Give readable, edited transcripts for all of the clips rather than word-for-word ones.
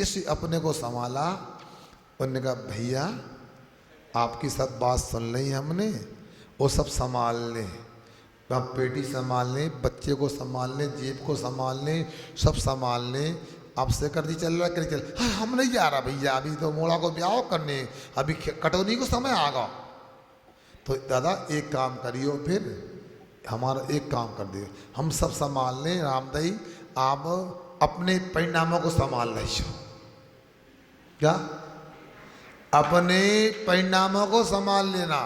इस अपने को संभाला। उन्होंने कहा भैया आपकी सब बात सुन ली हमने, वो सब संभाल लें, आप पेटी संभाल लें, बच्चे को संभाल लें, जेब को संभाल लें, सब संभाल लें। आपसे कर दी चल रहा कर चल। हाँ हम नहीं जा रहा भैया, अभी तो मोड़ा को ब्याह करने, अभी कटौनी को समय आगा। तो दादा एक काम करियो, फिर हमारा एक काम कर दियो, हम सब संभाल लें, रामदई आप अपने परिणामों को संभाल लीजिए। क्या? अपने परिणामों को संभाल लेना।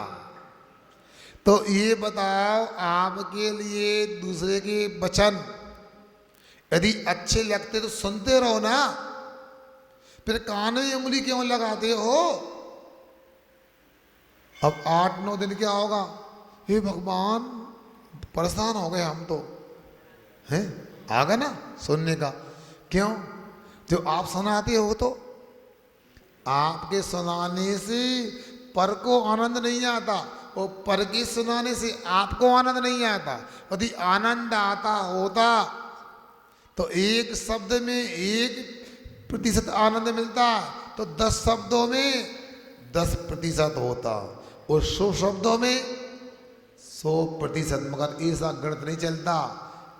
तो ये बताओ, आपके लिए दूसरे के वचन यदि अच्छे लगते तो सुनते रहो ना, फिर कान में उंगली क्यों लगाते हो? अब 8-9 दिन क्या होगा? हे भगवान परेशान हो गए हम तो, हैं? आगा ना सुनने का। क्यों? जो आप सुनाते हो तो आपके सुनाने से पर को आनंद नहीं आता, और पर के सुनाने से आपको आनंद नहीं आता। यदि आनंद आता होता तो एक शब्द में 1% आनंद मिलता, तो 10 शब्दों में 10% होता, और 100 शब्दों में 100%। मगर ऐसा गणित नहीं चलता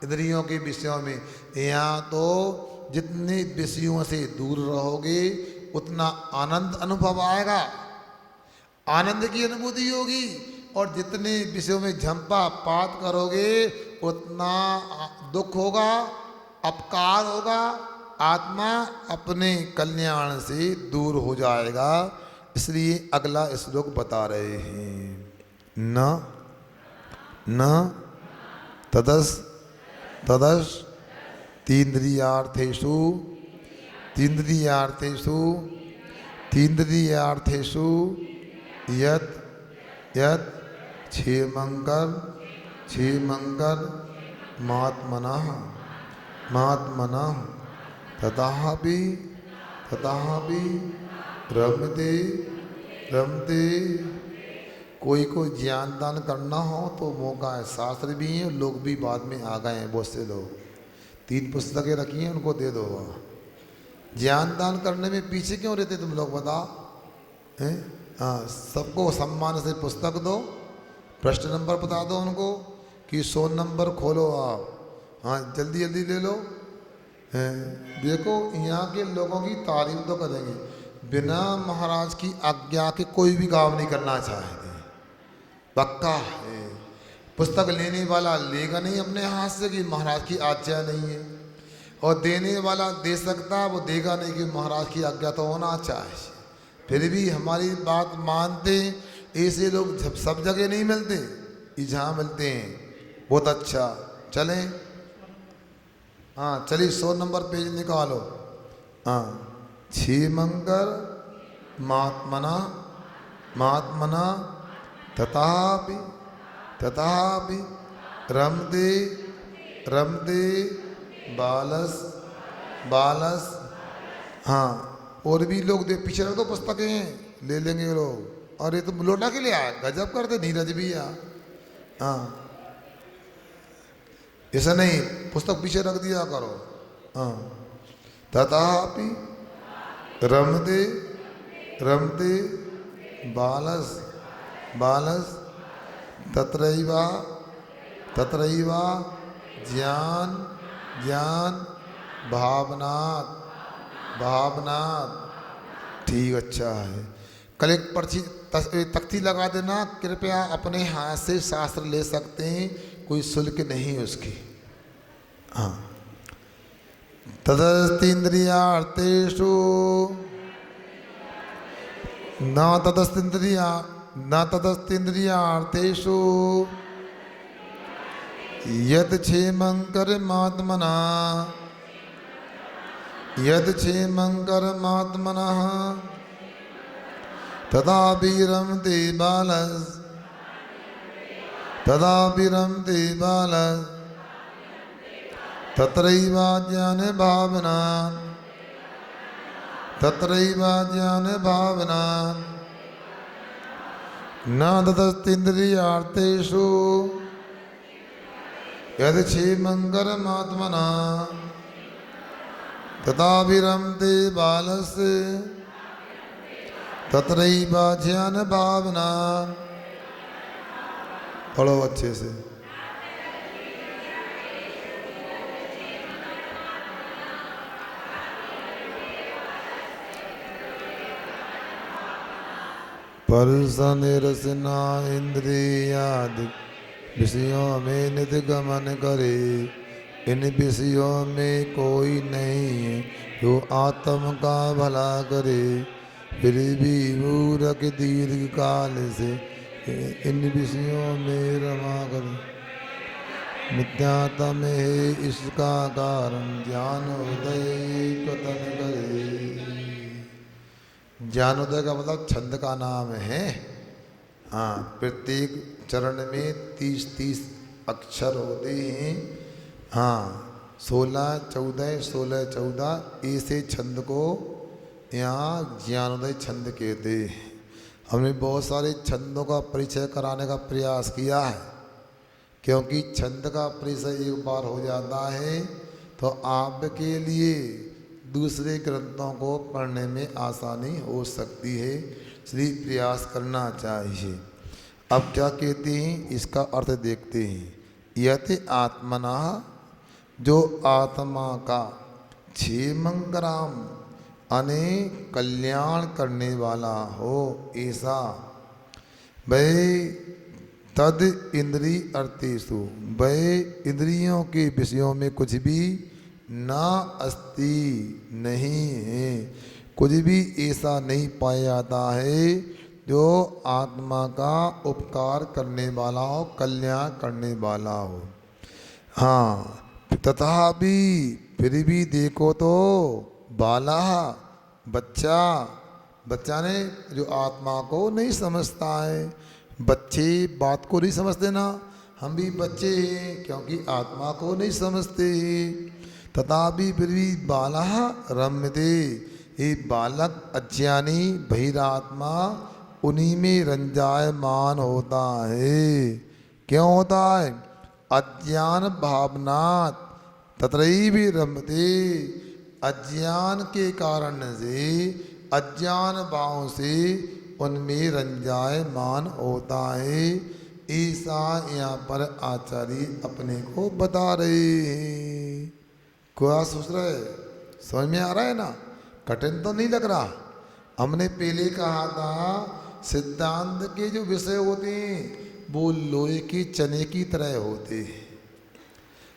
इंद्रियों के विषयों में। यहाँ तो जितने विषयों से दूर रहोगे उतना आनंद अनुभव आएगा, आनंद की अनुभूति होगी। और जितने विषयों में झंपा पात करोगे उतना दुख होगा, अपकार होगा, आत्मा अपने कल्याण से दूर हो जाएगा। इसलिए अगला श्लोक बता रहे हैं, न न तदस तदस तीन्द्रियार्थेषु तीन्द्रियार्थेषु तीन्द्रियार्थेषु यत् यत् क्षेमंकर महात्मनः महात्मनः तथापि तथापि रमते रमते। कोई को ज्ञान दान करना हो तो मौका है, शास्त्र भी हैं, लोग भी बाद में आ गए हैं, बहुत से लोग 3 पुस्तकें रखी हैं, उनको दे दो। ज्ञान दान करने में पीछे क्यों रहते तुम लोग, बताओ? हैं? हाँ, सबको सम्मान से पुस्तक दो, प्रश्न नंबर बता दो उनको कि 100 नंबर खोलो आप, हाँ जल्दी जल्दी ले लो। हैं? देखो यहाँ के लोगों की तारीफ तो करेंगे, बिना महाराज की आज्ञा के कोई भी काम नहीं करना चाहते, पक्का है। पुस्तक लेने वाला लेगा नहीं अपने हाथ से कि महाराज की आज्ञा नहीं है, और देने वाला दे सकता, वो देगा नहीं कि महाराज की आज्ञा तो होना चाहिए। फिर भी हमारी बात मानते, ऐसे लोग सब जगह नहीं मिलते, जहाँ मिलते हैं। बहुत अच्छा, चलें। हाँ चलिए 100 नंबर पेज निकालो। हाँ, क्षेमंकर महात्मना महात्मना तथापि तथापि रमते रमते बालस बालस। हाँ, और भी लोग दे, पीछे रख दो पुस्तकें, ले लेंगे लोग। और ये तो लौटा के ले आए, गजब करते नीरज भी यार। हाँ ऐसा नहीं, पुस्तक पीछे रख दिया करो। हाँ, तथापि रमते रमते बालस बालस तत्रैवा तत्रैवा ज्ञान ज्ञान भावनात् भावनात्। ठीक, अच्छा है। कल एक पर्ची तख्ती लगा देना, कृपया अपने हाथ से शास्त्र ले सकते हैं, कोई शुल्क नहीं उसकी। हाँ, तदस्तीन्द्रियार्थेषु न तदस्तीन्द्रियार्थेषु यत् क्षेमंकर महात्मना यत् क्षेमंकर महात्मनः तदापि रमते बालस तदापि रमते बालस तत्रैवा ज्ञान भावना तत्रैवा ज्ञान भावना। न तदस्तीन्द्रियार्थेषु यद् क्षेमंकर महात्मना तथाभिरमते बालस्य तत्रैव ज्ञान भावना। पढ़ो अच्छे से। परसनिरसना इंद्रियादि विषयों में नित्य गमन करे, इन विषयों में कोई नहीं है जो आत्म का भला करे, फिर भी मूर्ख दीर्घ काल से इन विषयों में रमा करे। मिथ्यात्म है इसका कारण, ज्ञानोदय कथन करे। ज्ञानोदय का मतलब छंद का नाम है। हाँ, प्रत्येक चरण में 30-30 अक्षर होते हैं। हाँ, 16-14 16-14 ऐसे छंद को यहाँ ज्ञानोदय छंद कहते हैं। हमने बहुत सारे छंदों का परिचय कराने का प्रयास किया है, क्योंकि छंद का परिचय एक बार हो जाता है तो आपके लिए दूसरे ग्रंथों को पढ़ने में आसानी हो सकती है, इसलिए प्रयास करना चाहिए। अब क्या कहते हैं, इसका अर्थ देखते हैं। यति आत्मना, जो आत्मा का क्षेमंगराम अनेक कल्याण करने वाला हो, ऐसा वह तद इंद्रिय अर्थेषु, वह इंद्रियों के विषयों में कुछ भी ना अस्ति, नहीं है। कुछ भी ऐसा नहीं पाया जाता है जो आत्मा का उपकार करने वाला हो, कल्याण करने वाला हो। हाँ, तथापि फिर भी देखो तो बाला, बच्चा ने जो आत्मा को नहीं समझता है। बच्चे बात को नहीं समझते ना, हम भी बच्चे हैं क्योंकि आत्मा को नहीं समझते। तथापि फिर भी बाला रम्यते, ये बालक अज्ञानी बहिरात्मा उन्हीं में रंजायमान होता है। क्यों होता है? अज्ञान भावनात् तत्रैव रम्यते, अज्ञान के कारण से, अज्ञान भाव से उनमें रंजायमान होता है। ऐसा यहाँ पर आचार्य अपने को बता रहे हैं। क्या सोच रहे, समझ में आ रहा है ना? कठिन तो नहीं लग रहा। हमने पहले कहा था सिद्धांत के जो विषय होते हैं वो लोहे के चने की तरह होते हैं,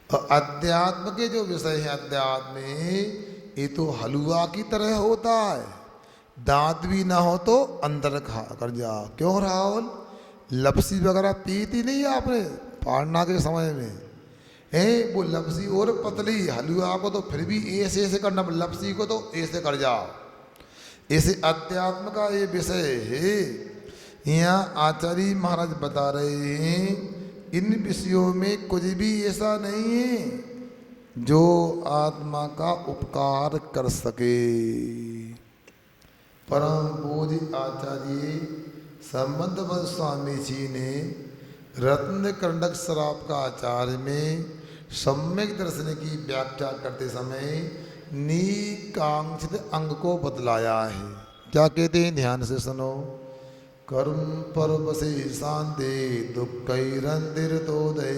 और अध्यात्म के जो विषय हैं अध्यात्म में, ये तो हलवा की तरह होता है। दांत भी ना हो तो अंदर खा कर जाओ। क्यों राहुल, लपसी वगैरह पीती नहीं आपने पारना के समय में? वो लपसी और पतली, हलवा को तो फिर भी ऐसे ऐसे करना, लपसी को तो ऐसे कर जाओ। ऐसे अध्यात्म का ये विषय है। यहाँ आचार्य महाराज बता रहे हैं, इन विषयों में कुछ भी ऐसा नहीं है जो आत्मा का उपकार कर सके। परम पूज्य आचार्य संबंध स्वामी जी ने रत्न कंडक शराब का आचार्य में सम्यक दर्शन की व्याख्या करते समय निकांक्षित अंग को बतलाया है। क्या कहते हैं, ध्यान से सुनो। कर्म पर्वसे शांति दुःखैरन्तिरतोदये,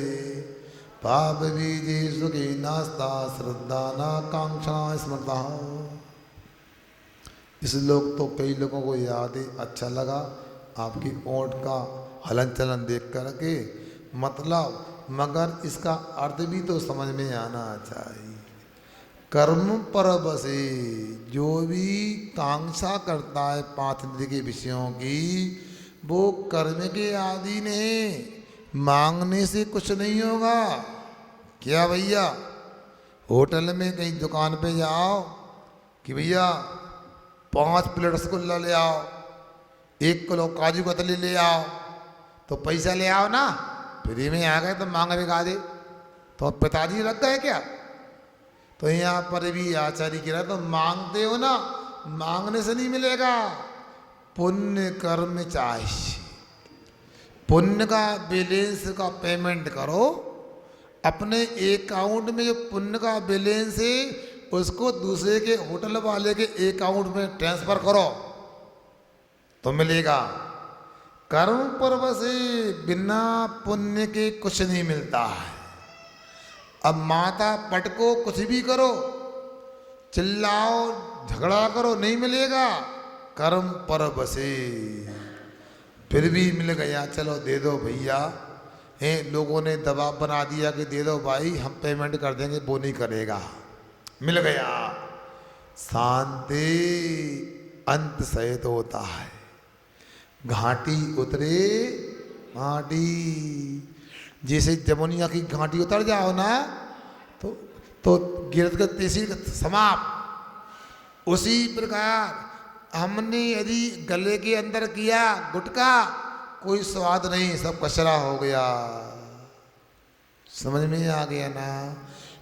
पाप बीजे सुखी नास्ता श्रद्धा नाकांक्षा स्मृता। इस लोग तो कई लोगों को याद है, अच्छा लगा आपकी ओंठ का हलन चलन देख करके, मतलब मगर इसका अर्थ भी तो समझ में आना चाहिए। कर्म परवसे, जो भी कांक्षा करता है पांच इंद्रिय के विषयों की, वो कर्म के अधीन है। मांगने से कुछ नहीं होगा। क्या भैया, होटल में कहीं दुकान पे जाओ कि भैया 5 प्लेट रसगुल्ला ले आओ, 1 किलो काजू कतली ले आओ, तो पैसा ले आओ ना। फ्री में आ गए तो मांग बिगा दे, तो पिताजी लग गए क्या? तो यहाँ पर भी आचार्य कह रहा, तो मांगते हो ना, मांगने से नहीं मिलेगा, पुण्य कर्म चाहिए। पुण्य का बैलेंस का पेमेंट करो। अपने अकाउंट में जो पुण्य का बैलेंस है उसको दूसरे के होटल वाले के अकाउंट में ट्रांसफर करो तो मिलेगा। कर्म पर्व से बिना पुण्य के कुछ नहीं मिलता है। अब माता पटको, कुछ भी करो, चिल्लाओ, झगड़ा करो, नहीं मिलेगा। कर्म पर्व से फिर भी मिल गया, चलो दे दो भैया, हैं लोगों ने दबाव बना दिया कि दे दो भाई, हम पेमेंट कर देंगे, वो नहीं करेगा, मिल गया। शांति अंत सहित होता है। घाटी उतरे माटी, जैसे जमुनिया की घाटी उतर जाओ ना तो गिरत तेसी समाप्त। उसी प्रकार हमने यदि गले के अंदर किया गुटखा, कोई स्वाद नहीं, सब कचरा हो गया। समझ में आ गया ना?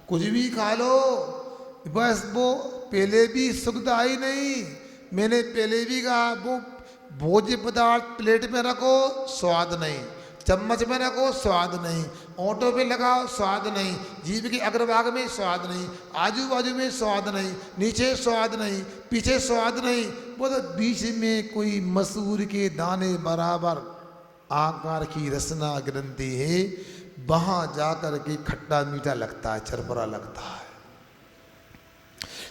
कुछ भी खा लो, बस वो पहले भी सुखदाई नहीं। मैंने पहले भी कहा, वो भोज्य पदार्थ प्लेट में रखो, स्वाद नहीं, चम्मच में रखो, स्वाद नहीं, ओंठों पे लगाओ, स्वाद नहीं, जीभ के अग्रभाग में स्वाद नहीं, आजू बाजू में स्वाद नहीं, नीचे स्वाद नहीं, पीछे स्वाद नहीं, वो तो बीच में कोई मसूर के दाने बराबर आकार की रसना ग्रंथि है, वहां जाकर के खट्टा मीठा लगता है, चरपरा लगता है।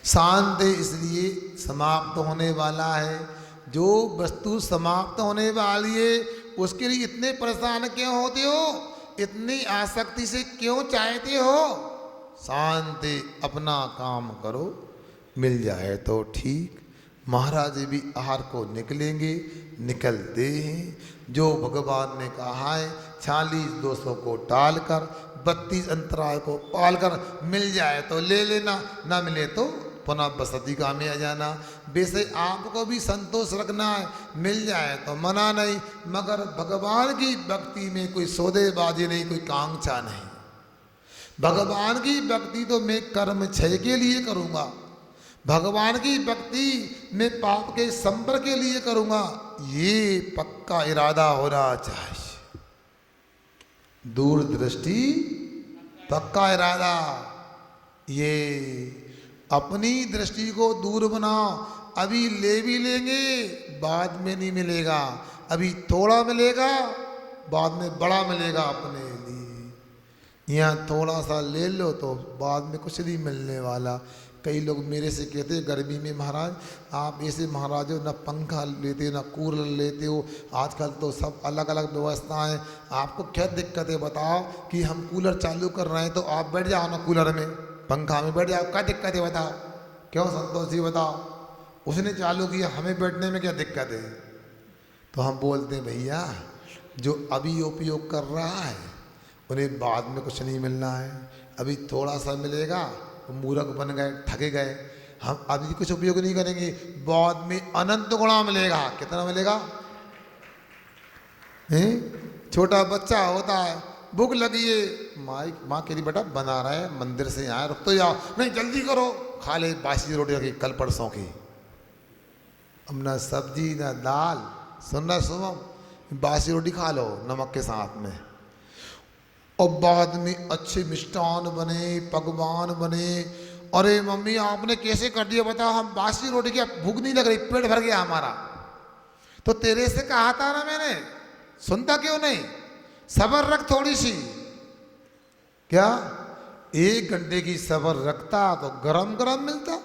शांत इसलिए समाप्त होने वाला है। जो वस्तु समाप्त होने वाली है उसके लिए इतने परेशान क्यों होते हो, इतनी आसक्ति से क्यों चाहते हो? शांति अपना काम करो, मिल जाए तो ठीक। महाराज भी आहार को निकलेंगे, निकलते हैं। जो भगवान ने कहा है 46 दोषों को टालकर 32 अंतराय को पालकर मिल जाए तो ले लेना, ना मिले तो पुनः बसती का में आ जाना। वैसे आपको भी संतोष रखना है, मिल जाए तो मना नहीं, मगर भगवान की भक्ति में कोई सौदेबाजी नहीं, कोई कांक्षा नहीं। भगवान की भक्ति तो मैं कर्म क्षय के लिए करूँगा, भगवान की भक्ति मैं पाप के संपर्क के लिए करूँगा, ये पक्का इरादा होना चाहिए। दूरदृष्टि, पक्का इरादा। ये अपनी दृष्टि को दूर बनाओ। अभी ले भी लेंगे, बाद में नहीं मिलेगा। अभी थोड़ा मिलेगा, बाद में बड़ा मिलेगा अपने लिए। यहाँ थोड़ा सा ले लो तो बाद में कुछ नहीं मिलने वाला। कई लोग मेरे से कहते हैं गर्मी में महाराज आप ऐसे महाराज हो, ना पंखा लेते हो ना कूलर लेते हो, आजकल तो सब अलग अलग व्यवस्थाएं, आपको क्या दिक्कत है बताओ? कि हम कूलर चालू कर रहे हैं तो आप बैठ जाओ ना कूलर में, पंखा में बैठ जाओ, क्या दिक्कत है बताओ? क्यों संतोष जी बताओ? उसने चालू किया, हमें बैठने में क्या दिक्कत है? तो हम बोलते हैं भैया जो अभी उपयोग कर रहा है उन्हें बाद में कुछ नहीं मिलना है। अभी थोड़ा सा मिलेगा तो मूर्ख बन गए, ठगे गए। हम अभी कुछ उपयोग नहीं करेंगे, बाद में अनंत गुणा मिलेगा। कितना मिलेगा? छोटा बच्चा होता है, भूख लगी है, माँ कह रही बेटा बना रहा है, मंदिर से आए, रुक तो जाओ, नहीं जल्दी करो, खा ले बासी रोटी रखी कल परसों की। अब ना सब्जी ना दाल, सुन रहा सुबह, बासी रोटी खा लो नमक के साथ में, और बाद में अच्छे मिष्ठान बने, पकवान बने। अरे मम्मी आपने कैसे कर दिया बताओ? हम बासी रोटी की भूख नहीं लग रही, पेट भर गया हमारा। तो तेरे से कहा था ना मैंने, सुनता क्यों नहीं? सब्र रख थोड़ी सी। क्या 1 घंटे की सब्र रखता तो गरम गरम मिलता,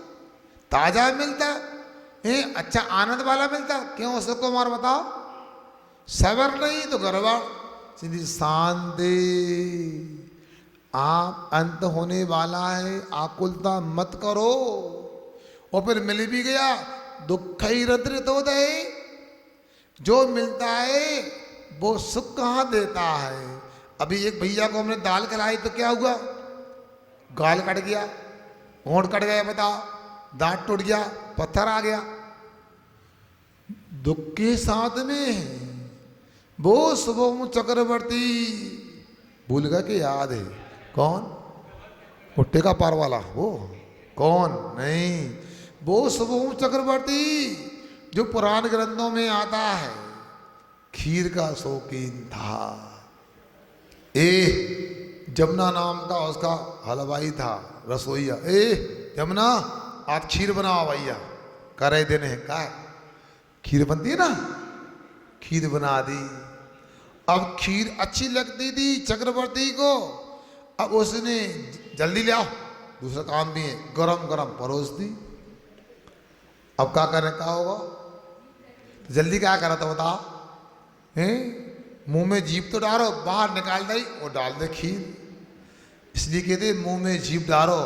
ताजा मिलता, अच्छा आनंद वाला मिलता। क्यों सुकुमार बताओ? सब्र नहीं तो गरबा सीधी शांति। आप अंत होने वाला है, आकुलता मत करो। और फिर मिल भी गया, दुख ही रद्रित हो गए। जो मिलता है वो सुख कहाँ देता है? अभी एक भैया को हमने दाल खिलाई तो क्या हुआ? गाल कट गया, होंठ कट गया, बताओ, दांत टूट गया, पत्थर आ गया। दुख के साथ में वो शुभम चक्रवर्ती भूल गया कि याद है? कौन? पुट्टे का पार वाला वो कौन? नहीं, वो शुभम चक्रवर्ती जो पुराण ग्रंथों में आता है, खीर का शौकीन था। जमुना नाम का उसका हलवाई था, रसोईया। यमुना आज खीर बनाओ भैया, करे देने का खीर बनती है ना, खीर बना दी। अब खीर अच्छी लगती थी चक्रवर्ती को, अब उसने जल्दी ले आओ, दूसरा काम भी है, गरम गरम परोस दी। अब क्या करने का होगा, तो जल्दी क्या करा था बताओ, हैं? मुंह में जीभ तो डालो, बाहर निकाल दई और डाल दे खीर। इसलिए कहते मुंह में जीभ डालो,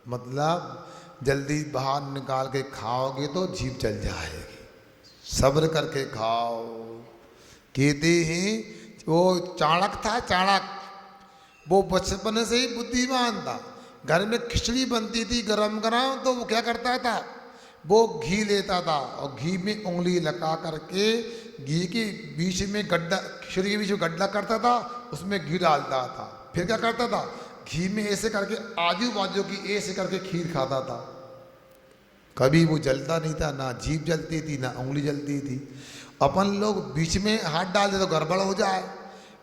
मतलब जल्दी बाहर निकाल के खाओगे तो जीभ जल जाएगी, सब्र करके खाओ। कहते हैं वो चाणक था, चाणक, वो बचपन से ही बुद्धिमान था। घर में खिचड़ी बनती थी गरम गरम, तो वो क्या करता था, वो घी लेता था और घी में उंगली लगा करके घी के बीच में गड्ढा, खिचड़ी के बीच में गड्ढा करता था, उसमें घी डालता था। फिर क्या करता था, घी में ऐसे करके आजू बाजू की ऐसे करके खीर खाता था। कभी वो जलता नहीं था, ना जीभ जलती थी ना उंगली जलती थी। अपन लोग बीच में हाथ डाल दे तो गड़बड़ हो जाए,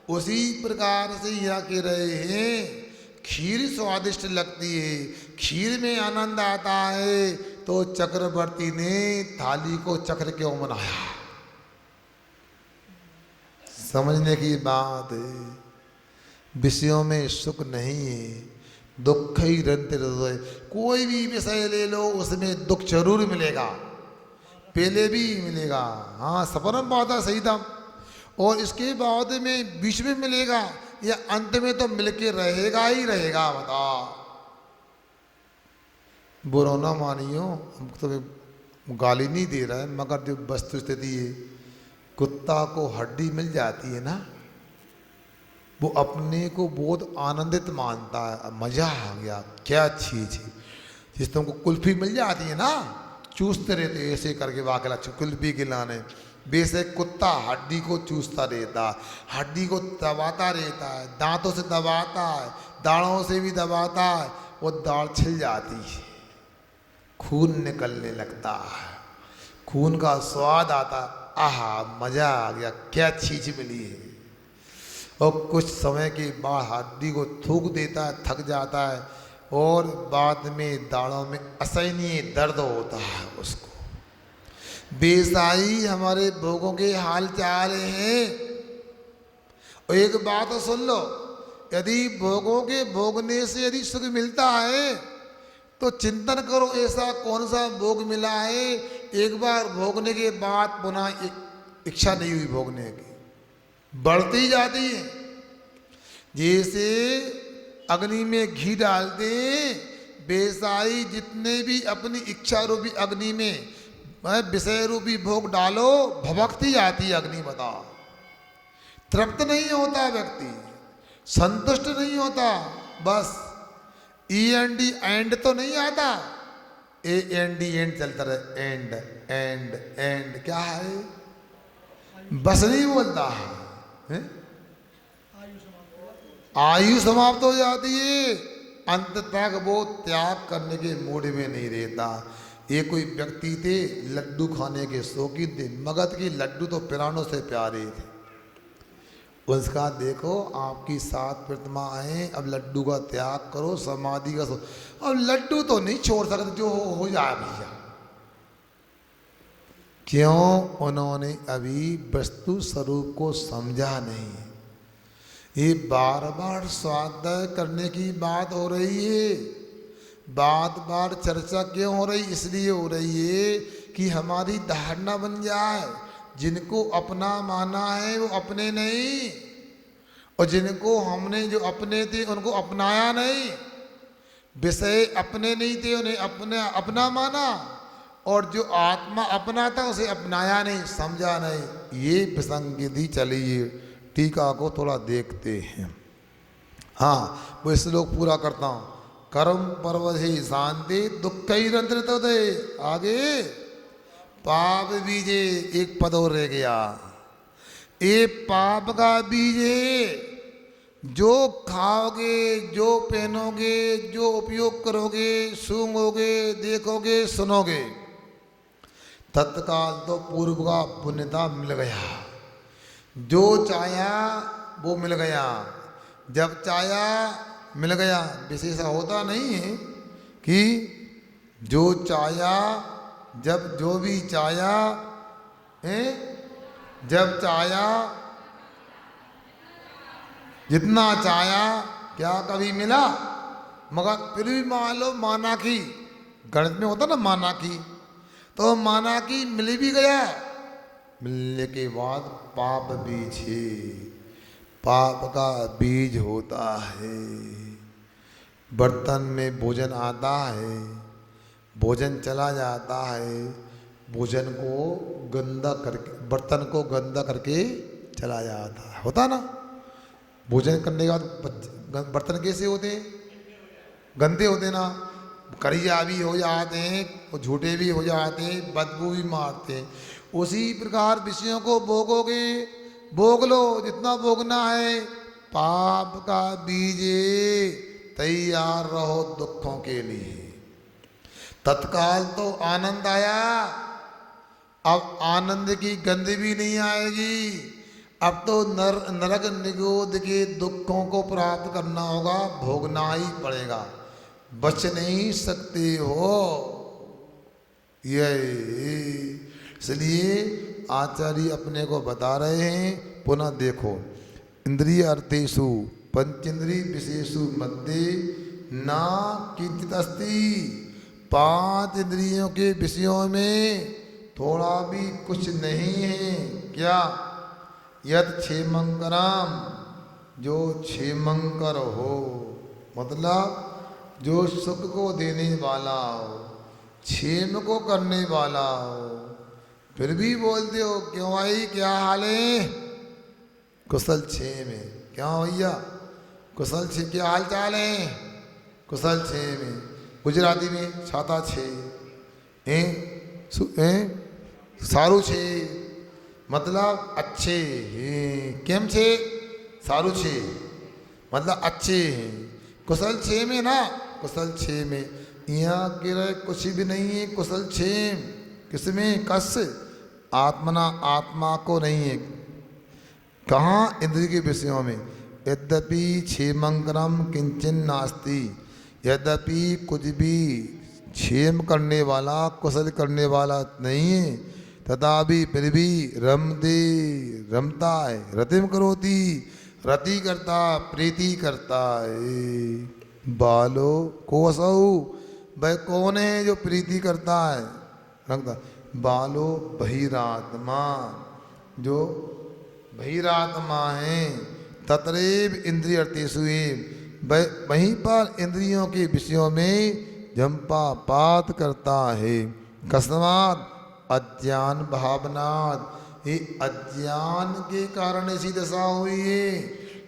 उसी प्रकार से यहाँ कह रहे हैं खीर स्वादिष्ट लगती है, खीर में आनंद आता है, तो चक्रवर्ती ने थाली को चक्र क्यों बनाया। समझने की बात है, विषयों में सुख नहीं है, दुख ही रंते हृदय। कोई भी विषय ले लो उसमें दुख जरूर मिलेगा, पहले भी मिलेगा, हाँ सफरम बात सही था, और इसके बाद में बीच में मिलेगा या अंत में तो मिलके रहेगा ही रहेगा। बताओ, बुरा ना मानियो, हम तो गाली नहीं दे रहा है, मगर जो वस्तु स्थिति है, कुत्ता को हड्डी मिल जाती है ना, वो अपने को बहुत आनंदित मानता है, मजा आ गया, क्या चीज है। जिस तुमको कुल्फी मिल जाती है ना, चूसते रहते ऐसे करके वाकला कुल्फी खिलाने, बेशक कुत्ता हड्डी को चूसता रहता, हड्डी को दबाता रहता है, दांतों से दबाता है, दाढ़ों से भी दबाता है, वो दाढ़ छिल जाती है, खून निकलने लगता है, खून का स्वाद आता, आहा मजा आ गया, क्या चीज मिली है। और कुछ समय के बाद हड्डी को थूक देता है, थक जाता है, और बाद में दाढ़ों में असहनीय दर्द होता है उसको। बेसाई हमारे भोगों के हाल चाल हैं। और एक बात तो सुन लो, यदि भोगों के भोगने से यदि सुख मिलता है तो चिंतन करो ऐसा कौन सा भोग मिला है, एक बार भोगने के बाद पुनः इच्छा नहीं हुई भोगने की, बढ़ती जाती है। जैसे अग्नि में घी डाल दे, बेसाई जितने भी अपनी इच्छा रूपी अग्नि में विषय रूपी भोग डालो, भभकती जाती है अग्नि। बताओ, तृप्त नहीं होता व्यक्ति, संतुष्ट नहीं होता, बस END एंड तो नहीं आता, AND एंड चलता रहे, एंड एंड एंड क्या है, बस नहीं बोलता है, आयु समाप्त हो जाती है, अंत तक वो त्याग करने के मूड में नहीं रहता। ये कोई व्यक्ति थे लड्डू खाने के शौकीन थे, मगध के लड्डू तो प्राणों से प्यारे थे। उसका देखो आपकी 7 प्रतिमाएं, अब लड्डू का त्याग करो, समाधि का अब लड्डू तो नहीं छोड़ सकते, जो हो जाए भैया। क्यों, उन्होंने अभी वस्तु स्वरूप को समझा नहीं। ये बार बार स्वाध्याय करने की बात हो रही है, बार बार चर्चा क्यों हो रही, इसलिए हो रही है कि हमारी धारणा बन जाए, जिनको अपना माना है वो अपने नहीं, और जिनको हमने जो अपने थे उनको अपनाया नहीं, विषय अपने नहीं थे उन्हें अपना माना, और जो आत्मा अपना था उसे अपनाया नहीं, समझा नहीं। ये विसंगति चली है। टीका को थोड़ा देखते हैं। हाँ, वो श्लोक पूरा करता हूँ। कर्म पर्वधि शांति दुख ही रंत्र दे, आगे पाप बीजे, एक पद और रह गया। ये पाप का बीज है, जो खाओगे, जो पहनोगे, जो उपयोग करोगे, सूंघोगे, देखोगे, सुनोगे, तत्काल तो पूर्व का पुण्यता मिल गया। जो चाया वो मिल गया, जब चाया मिल गया। विशेष होता नहीं है कि जो चाया, जब जो भी चाया है, जब चाया, जितना चाया, क्या कभी मिला? मगर फिर भी मान लो माना की, गणित में होता ना माना की, तो माना की मिल भी गया, मिलने के बाद पाप बीज है, पाप का बीज होता है। बर्तन में भोजन आता है, भोजन चला जाता है, भोजन को गंदा करके, बर्तन को गंदा करके चला जाता है, होता ना? भोजन करने के बाद बर्तन कैसे होते हैं? गंदे होते ना, कड़िया भी हो जाते हैं, झूठे भी हो जाते हैं, बदबू भी मारते हैं। उसी प्रकार विषयों को भोगोगे, भोग लो जितना भोगना है, पाप का बीज, तैयार रहो दुखों के लिए। तत्काल तो आनंद आया, अब आनंद की गंध भी नहीं आएगी, अब तो नरक निगोद के दुखों को प्राप्त करना होगा, भोगना ही पड़ेगा, बच नहीं सकते हो। ये इसलिए आचार्य अपने को बता रहे हैं, पुनः देखो, इंद्रिय अर्थेषु पंचेंद्रिय विशेषु मध्य ना किंचित अस्ति, 5 इंद्रियों के विषयों में थोड़ा भी कुछ नहीं है। क्या? यद क्षेमंकरम, जो क्षेमंकर हो, मतलब जो सुख को देने वाला हो, क्षेम को करने वाला हो, फिर भी बोलते हो क्यों भाई, क्या हाल है? कुशल क्षेम है। क्या भैया कुशल क्षेम, क्या हाल चाल है? कुशल क्षेम है। गुजराती में छाता छे सारू छे, मतलब अच्छे हैं। केम छे? सारू छे, मतलब अच्छे हैं। कुशल क्षेम है ना, कुशल क्षेम है। यहाँ गिरे कुछ भी नहीं है कुशल क्षेम, किसमें? कस आत्मना, आत्मा को नहीं है। कहाँ? इंद्रिय के विषयों में। यद्यपि क्षेमंकरम किंचन नास्ति, यद्यपि कुछ भी क्षेम करने वाला, कुशल करने वाला नहीं है, तथापि फिर भी रमते, रमता है, रतिम करोति, रति करता, प्रीति करता है। बालो कोसौ, वह कौन है जो प्रीति करता है, रखता? बालो बहिरात्मा, जो बहिरात्मा है, तत्रेव इंद्रिय अर्थेषु, वहीं पर इंद्रियों के विषयों में जंपा पात करता है। कस्मात् अज्ञान भावनात्, ये अज्ञान के कारण ऐसी दशा हुई है।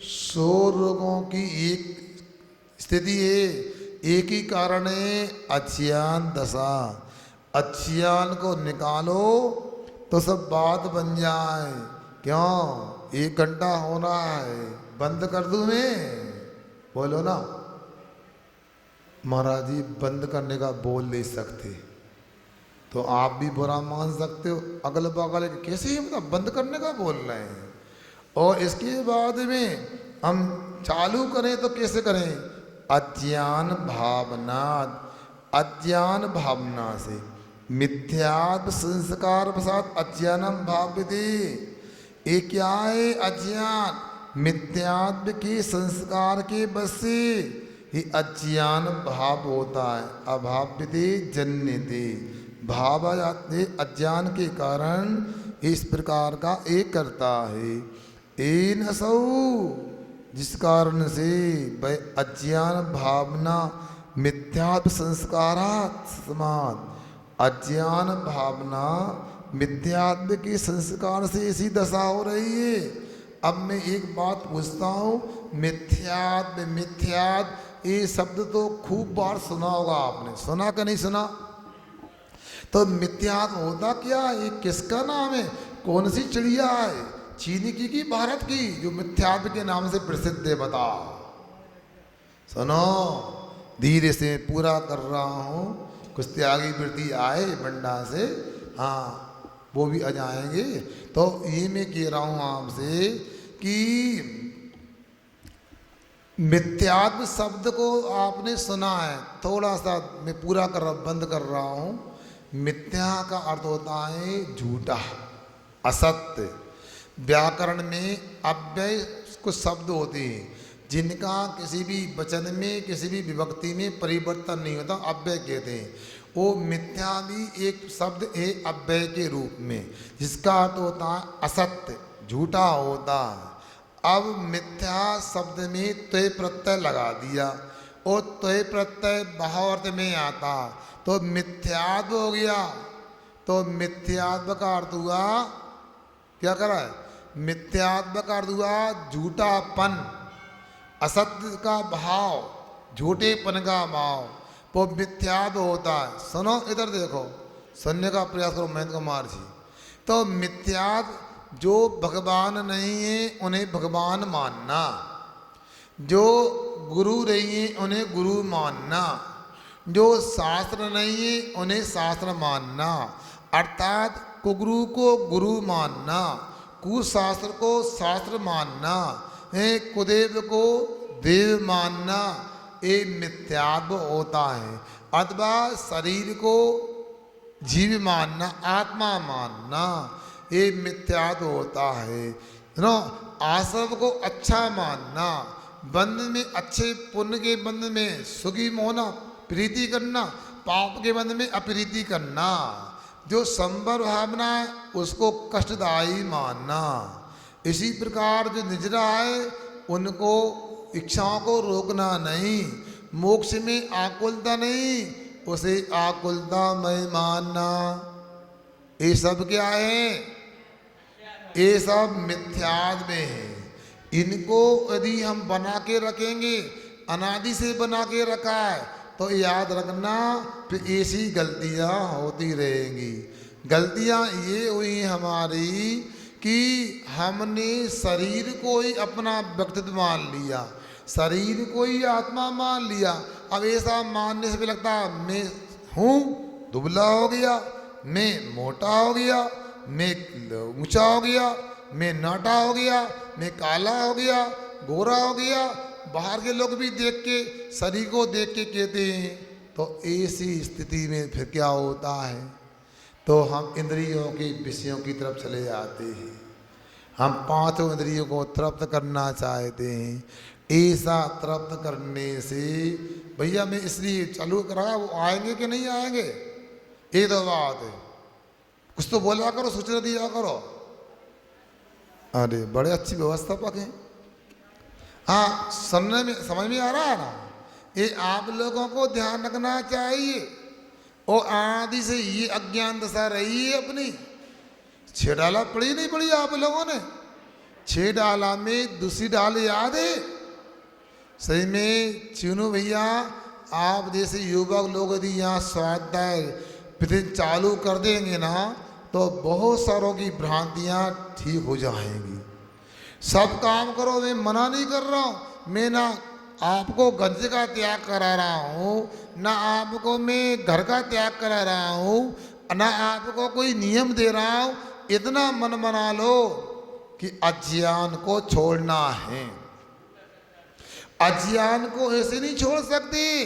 100 रोगों की एक स्थिति है, एक ही कारण है, अज्ञान दशा। अज्ञान को निकालो तो सब बात बन जाए। क्यों? 1 घंटा होना है, बंद कर दूं मैं? बोलो ना। महाराज जी बंद करने का बोल नहीं सकते, तो आप भी बुरा मान सकते हो, अगल बगल कैसे मतलब बंद करने का बोल रहे हैं। और इसके बाद में हम चालू करें तो कैसे करें? अज्ञान भावना, अज्ञान भावना से, मिथ्यात्व संस्कार प्रसाद अज्ञानम भाव्यते। ये क्या है? अज्ञान, मिथ्यात्व के संस्कार के बस से ही अज्ञान भाव होता है। अभाव्यते जन्यते, भाव जाते अज्ञान के कारण इस प्रकार का एक करता है। एन असौ, जिस कारण से वह अज्ञान भावना मिथ्यात्व संस्कारात् समाद, अज्ञान भावना मिथ्यात्व के संस्कार से ऐसी दशा हो रही है। अब मैं एक बात पूछता हूँ, मिथ्यात्व, मिथ्यात्व ये शब्द तो खूब बार सुना होगा आपने, सुना कि नहीं सुना? तो मिथ्यात्व होता क्या? ये किसका नाम है? कौन सी चिड़िया है? चीनी की भारत की, जो मिथ्यात्व के नाम से प्रसिद्ध है? बताओ। सुनो, धीरे से पूरा कर रहा हूँ, कुछ त्यागी वृत्ति आए बंडा से, हाँ वो भी आ जाएंगे। तो ये मैं कह रहा हूँ आपसे कि मिथ्यात्व शब्द को आपने सुना है, थोड़ा सा मैं पूरा बंद कर रहा हूं। मिथ्या का अर्थ होता है झूठा, असत्य। व्याकरण में अव्यय कुछ शब्द होते हैं जिनका किसी भी वचन में, किसी भी विभक्ति में परिवर्तन नहीं होता, अव्यय कहते हैं। वो मिथ्या भी एक शब्द है अव्यय के रूप में, जिसका अर्थ होता है असत्य, झूठा होता है। अब मिथ्या शब्द में त्वय प्रत्यय लगा दिया और त्वय प्रत्यय भाव अर्थ में आता तो मिथ्यात्व हो गया। तो मिथ्यात्व का अर्थ हुआ, क्या करा है, मिथ्यात्व का अर्थ हुआ झूठापन, असत्य का भाव, झूठेपन का भाव, वो मिथ्यात्व होता है। सुनो इधर देखो, सुनने का प्रयास करो महेंद्र कुमार जी। तो मिथ्यात्व जो भगवान नहीं है उन्हें भगवान मानना, जो गुरु नहीं है उन्हें गुरु मानना, जो शास्त्र नहीं है उन्हें शास्त्र मानना, अर्थात कुगुरु को गुरु मानना, कुशास्त्र को शास्त्र मानना, कुदेव को देव मानना, ये मिथ्यात्व होता है। अथवा शरीर को जीव मानना, आत्मा मानना, ये मिथ्यात्व होता है। नो आश्रम को अच्छा मानना, बंध में अच्छे पुण्य के बंध में सुखी होना, प्रीति करना, पाप के बंध में अप्रीति करना, जो संभव भावना है उसको कष्टदायी मानना। इसी प्रकार जो निजरा है उनको इच्छाओं को रोकना नहीं, मोक्ष में आकुलता नहीं, उसे आकुलता में मानना। ये सब क्या है, ये सब मिथ्यात्व में है। इनको यदि हम बना के रखेंगे, अनादि से बना के रखा है, तो याद रखना फिर ऐसी गलतियां होती रहेंगी। गलतियां ये हुई हमारी कि हमने शरीर को ही अपना व्यक्तित्व मान लिया, शरीर को ही आत्मा मान लिया। अब ऐसा मानने से भी लगता है मैं हूँ दुबला हो गया, मैं मोटा हो गया, मैं ऊंचा हो गया, मैं नाटा हो गया, मैं काला हो गया, गोरा हो गया। बाहर के लोग भी देख के, शरीर को देख के कहते हैं। तो ऐसी स्थिति में फिर क्या होता है, तो हम इंद्रियों के विषयों की तरफ चले जाते हैं, हम पांचों इंद्रियों को तृप्त करना चाहते हैं। ऐसा तृप्त करने से भैया मैं इसलिए चालू करा, वो आएंगे कि नहीं आएंगे, ये तो बात है। कुछ तो बोला करो, सूचना दिया करो। अरे बड़े अच्छी व्यवस्थापक हैं। हाँ, सुनने में समझ में आ रहा है ना। ये आप लोगों को ध्यान रखना चाहिए। और आदि से ये अज्ञान दशा रही है अपनी। 6 डाला पड़ी नहीं पड़ी आप लोगों ने? 6 डाला में दूसरी डाल याद है? सही में चुनू भैया, आप जैसे युवक लोग यदि यहाँ स्वाध्याय प्रतिदिन चालू कर देंगे ना, तो बहुत सारों की भ्रांतियाँ ठीक हो जाएंगी। सब काम करो, मैं मना नहीं कर रहा हूँ। मैं ना आपको गंज का त्याग करा रहा हूँ, ना आपको मैं घर का त्याग करा रहा हूँ, ना आपको कोई नियम दे रहा हूँ। इतना मन बना लो कि अज्ञान को छोड़ना है। अज्ञान को ऐसे नहीं छोड़ सकते,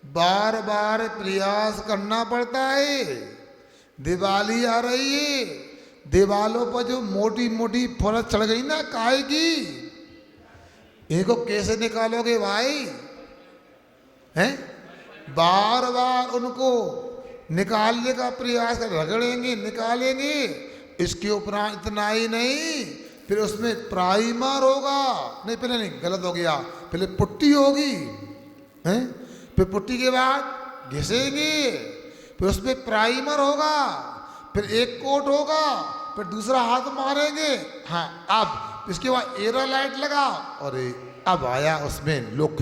बार बार प्रयास करना पड़ता है। दिवाली आ रही है, दीवालों पर जो मोटी मोटी फरस चढ़ गई ना काहे की, इनको कैसे निकालोगे भाई? हैं? बार बार उनको निकालने का प्रयास कर, रगड़ेंगे, निकालेंगे। इसके उपरांत इतना ही नहीं, फिर उसमें प्राइमर होगा। नहीं, पहले नहीं, गलत हो गया, पहले पुट्टी होगी, हैं? फिर पुट्टी के बाद घिसेंगे, फिर उसमें प्राइमर होगा, फिर एक कोट होगा, फिर दूसरा हाथ मारेंगे। हाँ, अब इसके बाद एरा लाइट लगा, और अब आया उसमें लुक,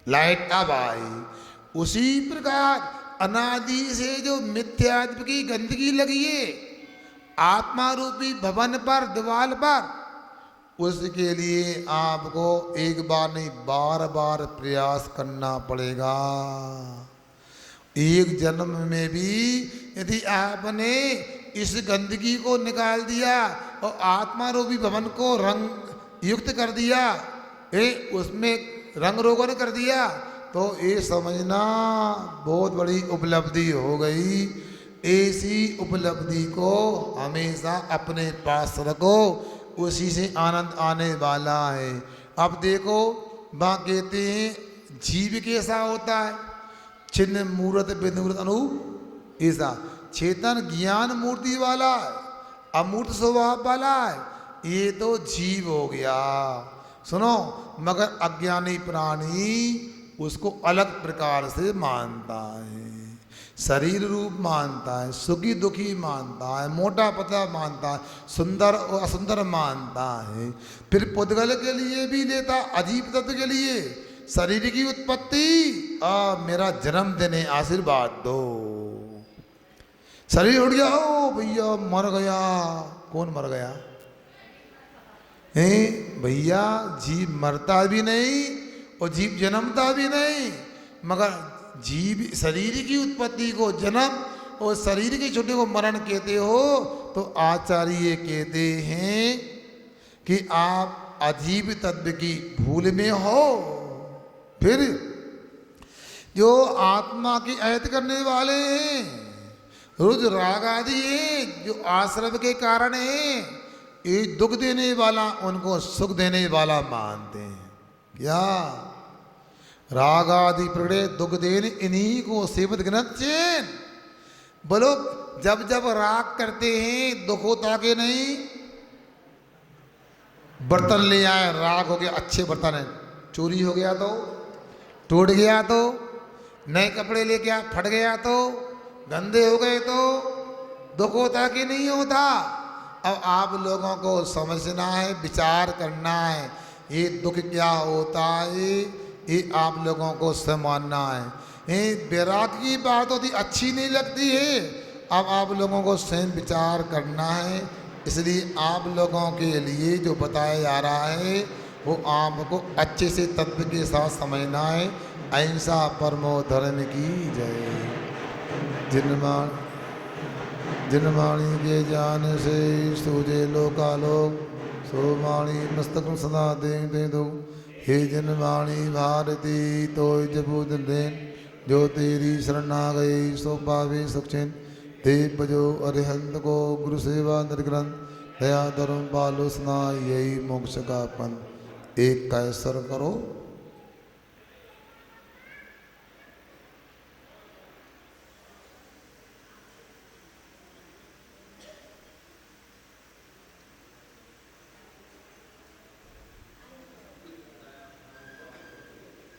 लाइट अब आई। उसी प्रकार अनादि से जो मिथ्यात्व की गंदगी लगी है आत्मा रूपी भवन पर, दीवाल पर, उसके लिए आपको एक बार नहीं बार बार प्रयास करना पड़ेगा। एक जन्म में भी यदि आपने इस गंदगी को निकाल दिया और आत्मा रूपी भवन को रंग युक्त कर दिया, उसमें रंग रोगन कर दिया तो ये समझना बहुत बड़ी उपलब्धि हो गई। ऐसी उपलब्धि को हमेशा अपने पास रखो, उसी से आनंद आने वाला है। अब देखो वहाँ कहते हैं जीव कैसा होता है, छिन्न मूर्त विमूर्त अनूप, ऐसा चेतन ज्ञान मूर्ति वाला है, अमूर्त स्वभाव वाला है, ये तो जीव हो गया। सुनो, मगर अज्ञानी प्राणी उसको अलग प्रकार से मानता है, शरीर रूप मानता है, सुखी दुखी मानता है, मोटा पतला मानता है, सुंदर और असुंदर मानता है। फिर पुद्गल के लिए भी लेता, अजीब तत्व के लिए शरीर की उत्पत्ति, मेरा जन्मदिन है आशीर्वाद दो। शरीर उठ गया, ओ भैया मर गया, कौन मर गया है भैया? जीव मरता भी नहीं और जीव जन्मता भी नहीं, मगर जीव शरीर की उत्पत्ति को जन्म और शरीर की छुट्टी को मरण कहते हो। तो आचार्य कहते हैं कि आप अजीब तत्व की भूल में हो। फिर जो आत्मा की अयत करने वाले हैं, रुद्र राग आदि है, जो आश्रम के कारण है, ये दुख देने वाला उनको सुख देने वाला मानते हैं। क्या राग आदि प्रगटे दुख देने, इन्हीं को सेवत गणत चैन। बोलो, जब जब राग करते हैं दुख होता के नहीं? बर्तन ले आए, राग हो गया, अच्छे बर्तन है, चोरी हो गया तो, टूट गया तो, नए कपड़े लेके आए फट गया तो, गंदे हो गए तो दुख होता कि नहीं होता? अब आप लोगों को समझना है, विचार करना है, ये दुख क्या होता है, ये आप लोगों को समझना है। ये वैराग की बात होती अच्छी नहीं लगती है, अब आप लोगों को स्वयं विचार करना है। इसलिए आप लोगों के लिए जो बताया जा रहा है वो आपको अच्छे से तत्व के साथ समझना है। अहिंसा परमो धर्म की जय। जिनवाणी के जान से सूझे लोकालोक, सो वाणी मस्तक सदा दे दो। हे जिनवाणी भारती तो जबूद देन, जो तेरी शरण आ गई सो पावे सुखचैन। ते बजो अरिहंत को गुरु सेवा निर्ग्रंथ, दया धर्म पालो स्नाय, यही मोक्ष का पंथ। एक कैसर करो